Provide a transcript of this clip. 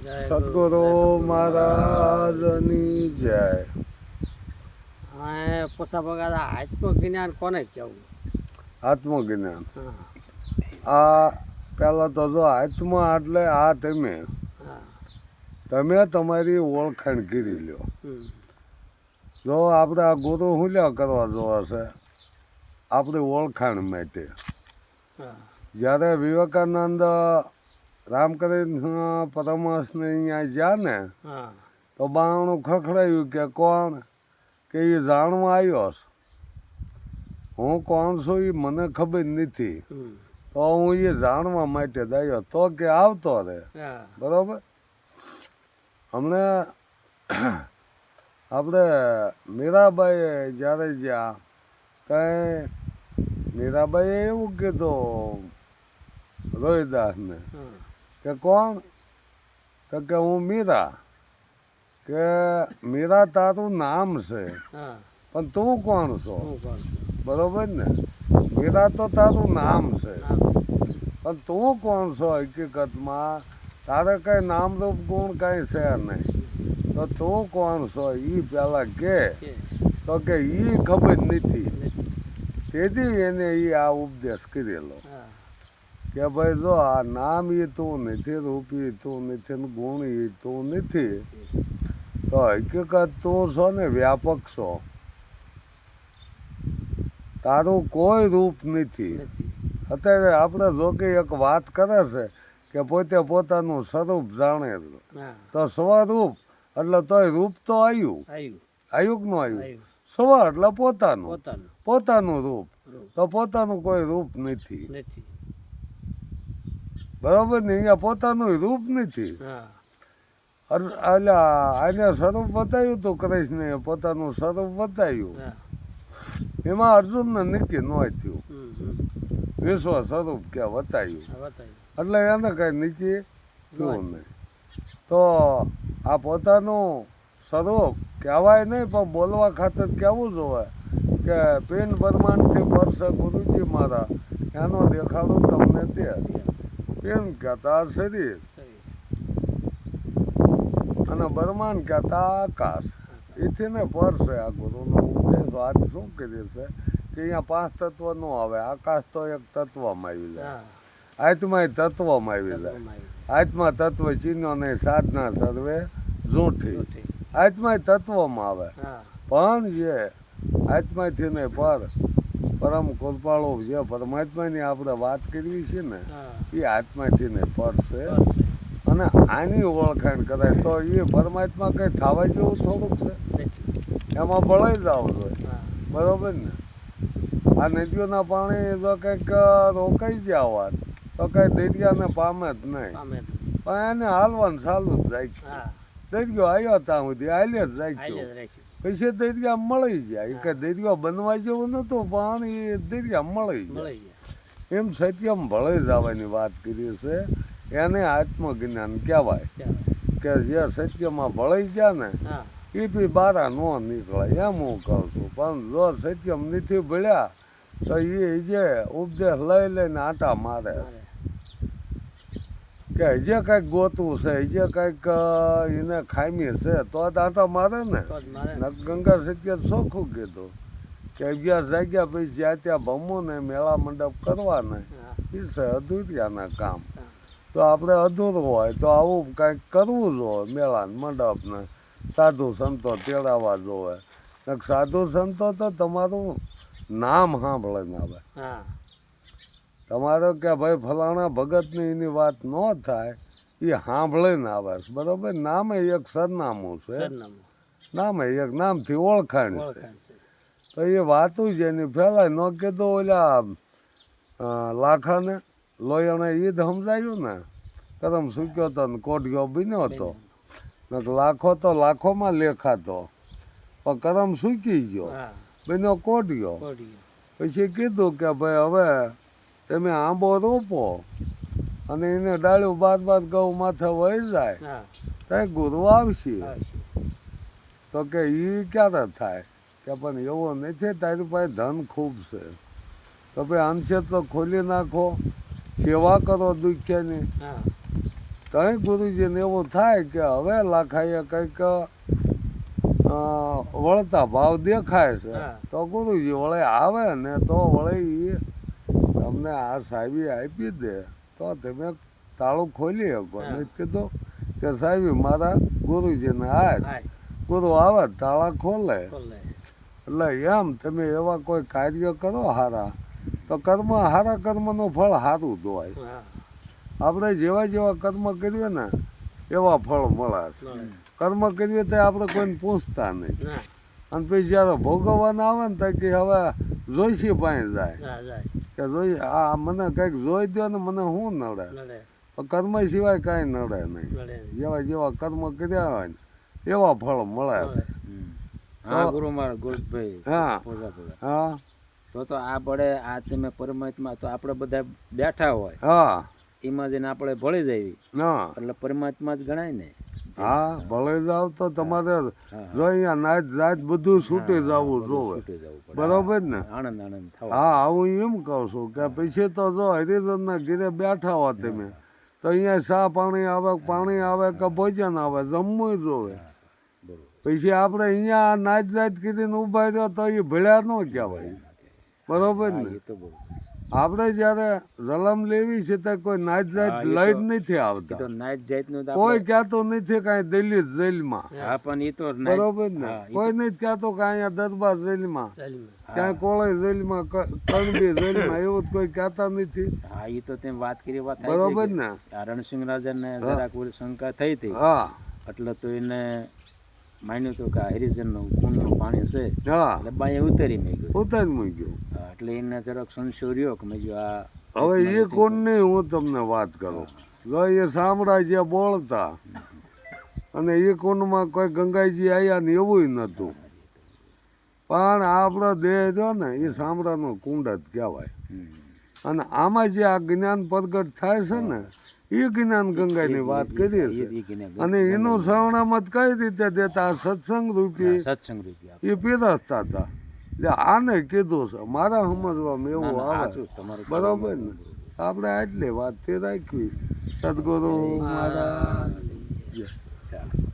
સદગુરુ મહારાજની જય. પોસા બગાડા આત્મજ્ઞાન કોને કહેવું? આત્મજ્ઞાન આ પહેલાં તો જો આત્મા એટલે આ તમે તમારી ઓળખાણ કરી લ્યો. જો આપણે આ ગુરુ શું લ્યા કરવા જોવા છે? આપણી ઓળખાણ માટે. જ્યારે વિવેકાનંદ રામકૃષ્ણ પરમહંસને અહીંયા જ્યાં ને તો બાણું ખખડાયું કે કોણ, કે એ જાણવા આવ્યો છે. હું કોણ છું એ મને ખબર નથી, તો હું એ જાણવા માટે જ આવ્યો. તો કે આવતો રહે, બરાબર. હમણે આપણે મીરાબાઈએ જ્યારે જ્યાં કંઈ મીરાબાઈએ એવું કીધું રોહિદાસને કે કોણ, તો કે હું મીરા. કે મીરા તારું નામ છે, પણ તું કોણ છો? બરોબર ને? મીરા તો તારું નામ છે, પણ તું કોણ છો? હકીકતમાં તારે કઈ નામ રૂપ ગુણ કઈ છે નહીં. તો તું કોણ છો એ પેલા કે, તો કે એ ખબર નથી. તેથી એને એ આ ઉપદેશ કરેલો કે ભાઈ જો આ નામ એ તું નથી, રૂપ એ તું નથી, ગુણ એ તું નથી, તો હકીકત તું છો ને વ્યાપક છો. તારું કોઈ રૂપ નથી. અત્યારે આપણે જો કે એક વાત કરે છે કે પોતે પોતાનું સ્વરૂપ જાણે, તો સ્વરૂપ એટલે તોય રૂપ તો આવ્યું કે ન આવ્યું? સ્વ એટલે પોતાનું રૂપ, તો પોતાનું કોઈ રૂપ નથી. બરોબર ને? અહીંયા પોતાનું રૂપ નથી. એટલે આને સ્વરૂપ બતાવ્યું હતું કૃષ્ણે, પોતાનું સ્વરૂપ બતાવ્યું. એમાં અર્જુનને નક્કી ન થયું, વિશ્વ સ્વરૂપ કે બતાવ્યું, એટલે એને કઈ નક્કી થયું નહીં. તો આ પોતાનું સ્વરૂપ કહેવાય નહીં, પણ બોલવા ખાતર કહેવું જોવે કે પિંડ બ્રહ્માંડથી પરસે ગુરુજી મારા, એનો દેખાડો તમને દે. પિંડ કહેતા શરીર અને બ્રહ્માંડ કહેતા આકાશ. એથી ને પરસે આ ગુરુનો ઉપદેશ વાત શું કરી છે કે અહીંયા 5 તત્વ ન આવે. આકાશ તો એક તત્વમાં આવી જાય, આત્મા તત્વમાં આવી જાય. આત્મા તત્વ ચીનો નહીં, સાધના સર્વે જૂઠી. આત્મા તત્વમાં આવે, પણ જે આત્માથી ને પરમ કૃપાળુ જે પરમાત્માની આપણે વાત કરવી છે ને, એ આત્માથી ને પર છે. અને આની ઓળખાણ કરાય તો એ પરમાત્મા કંઈ થવા જેવું થોડુંક છે? એમાં ભળાઈ જાવ જોઈએ, બરોબર ને? આ નદીઓના પાણી જો કંઈક રોકાઈ ગયા હોત તો કંઈ દરિયાને પામે જ નહીં, પણ એને હાલવાનું ચાલુ જ રાખ્યું. દરિયો આવ્યો ત્યાં સુધી હાલે જ રાખ્યો, પછી દરિયા મળી જાય. કે દરિયો બનવા જેવું નહોતું, પણ એ દરિયા મળી જાય. એમ સત્યમ ભળાઈ જવાની વાત કરી છે, એને આત્મજ્ઞાન કહેવાય. કે જે સત્યમાં ભળાઈ જાય ને એ બી બારા ન નીકળે, એમ હું કહું છું. પણ જો સત્યમ નથી ભળ્યા તો એ જે ઉપદેશ લઈ લઈને આટા મારે કે જે કંઈક ગોતવું છે, જે કંઈક એને ખામી છે, તો જ આટા મારે ને. ગંગા સત્ય ચોખ્ખું કીધું કે 11 જાગ્યા પછી જ્યાં ત્યાં ભમવું ને મેળા મંડપ કરવાને એ છે અધૂરિયાના કામ. તો આપણે અધૂરું હોય તો આવું કંઈક કરવું જોઈએ. મેળા મંડપને સાધુ સંતો તેડાવવા જોવે. સાધુ સંતો તો તમારું નામ સાંભળીને આવે. તમારો કે ભાઈ ફલાણા ભગતની એની વાત ન થાય, એ સાંભળીને આવે. બરોબર? નામે એક સરનામું છે, નામે એક નામથી ઓળખાણ છે. તો એ વાતું જ એની ફેલાય. ન કીધું ઓલા લાખાને લોહીને એ જ સમજાયું ને, કરમ સૂક્યો હતો ને કોઢિયો બન્યો હતો. લાખો તો લાખોમાં લેખાતો, પણ કરમ સૂકી ગયો, બન્યો કોઢિયો. પછી કીધું કે ભાઈ હવે તમે આંબો રોપો અને એને ડાળ્યું બાદ ગૌ માથે વહી જાય, ત્યાં ગુરુ આવશે. તો કે એ ક્યારે થાય? કે પણ એવો નથી, તારી પાસે ધન ખૂબ છે, તો ભાઈ અંશે તો ખોલી નાખો, સેવા કરો દુખ્યાની. તઈ ગુરુજીને એવું થાય કે હવે લાખાએ કંઈક વળતા ભાવ દેખાય છે હા. તો ગુરુજી વળે આવે ને તો વળે એ તમને આ સાહેબી આપી દે તો તમે તાળું ખોલી શકો. હા. નહીં કીધું કે સાહેબી મારા ગુરુજીને હાથ હાય ગુરુ આવે તાળા ખોલે. ખોલે એટલે એમ તમે એવા કોઈ કાર્ય કરો હારા તો હારા કર્મનું ફળ સારું દોવાય. હા આપણે જેવા જેવા કર્મ કરીએ ને એવા ફળ મળે છે. મળે. કર્મ કરીએ તો આપણે કોઈને પૂછતા નહીં. ના અને પછી જ્યારે ભોગવવાના આવે ને તો કે હવે જોઈશી પાસે જાય જાય કે જોઈ આ મને કંઈક જોઈ દો ને મને શું નડે. નડે કર્મ સિવાય કાંઈ નડે નહીં. નડે જેવા જેવા કર્મ કર્યા હોય ને એવા ફળ મળે છે. મળે. હા ગુરુ મારા ગોવિંદભાઈ હા. પૂજા પૂજા હા તો આપણે આ તમે પરમાત્મા તો આપણે બધા બેઠા હોય હા એમાં જઈને આપણે ભળી જઈએ ના એટલે પરમાત્મા જ ગણાય ને. હા ભલે જાવ તો તમારે હા. જો અહીંયા નાચ જાત બધું છૂટી જવું જોવે. છૂટી જવું પડે. બરોબર ને? આનંદ આનંદ થવો. હા હું એમ કહું છું કે પછી તો જો હરિજનના ઘીરે બેઠા હો તમે તો અહીંયા ચા પાણી આવે કે ભોજન આવે જમવું જોવે. બરોબર. પછી આપણે અહીંયા નાચ જાત કરીને ઊભા રહ્યો તો એ ભળ્યા ન કહેવાય. બરોબર હા, ને? એ તો બરોબર. આપણે જ્યારે જલમ લેવી છે તો કોઈ નાચ જાત હા, એ તો- લઈ જ નથી એ આવતા. તો નાચ જાતનું તો કોઈ આપણે- કહેતું નથી કાંઈ દિલ્હી જેલમાં. હા પણ એ તો નાચ- બરોબર ને? હા, એ કોઈ નથી કહેતું કે અહીંયા દરબાર જેલમાં ચાલીમાં ક્યાંય કોળાઈ જેલમાં કણબી જેલમાં એવું જ કોઈ કહેતા નથી. હા એ તો તેમ વાત કરી વાત થાય છે બરોબર કે ને? આ રણસિંહ રાજાને જરાક ઓલી શંકા થઈ હતી હા એટલે તો એને માન્યું હતું કે આ હરિજનનું ખૂનનું પાણી છે હા એટલે બાએ ઉતારી મેં ગયું ઉતારી મૂક્યું. એટલે એને જરાક સંશય રહ્યો કે મેં જો આ હવે એ કોણની હું તમને વાત કરું. જો એ સામ્રાજ્ય બોલતા અને એ કુંડમાં કોઈ ગંગાજી આવ્યા ને એવું નહોતું. પણ આપણો દેહ રહ્યો ને એ સામરાનો કુંડ જ કહેવાય. અને આમાં જે આ જ્ઞાન પ્રગટ થાય છે ને એ જ્ઞાન ગંગાની વાત કરીએ છીએ. અને એનું શરણામત કઈ રીતે દેતા આ સત્સંગ રૂપી સત્સંગ રૂપિયા એ પીરસતા હતા. એટલે આને કીધું છે મારા સમજવામાં એવું આવે. તમારું બરોબર ને? આપણે આટલી વાતથી રાખવી. સદગુરુ મહારાજ ચાલો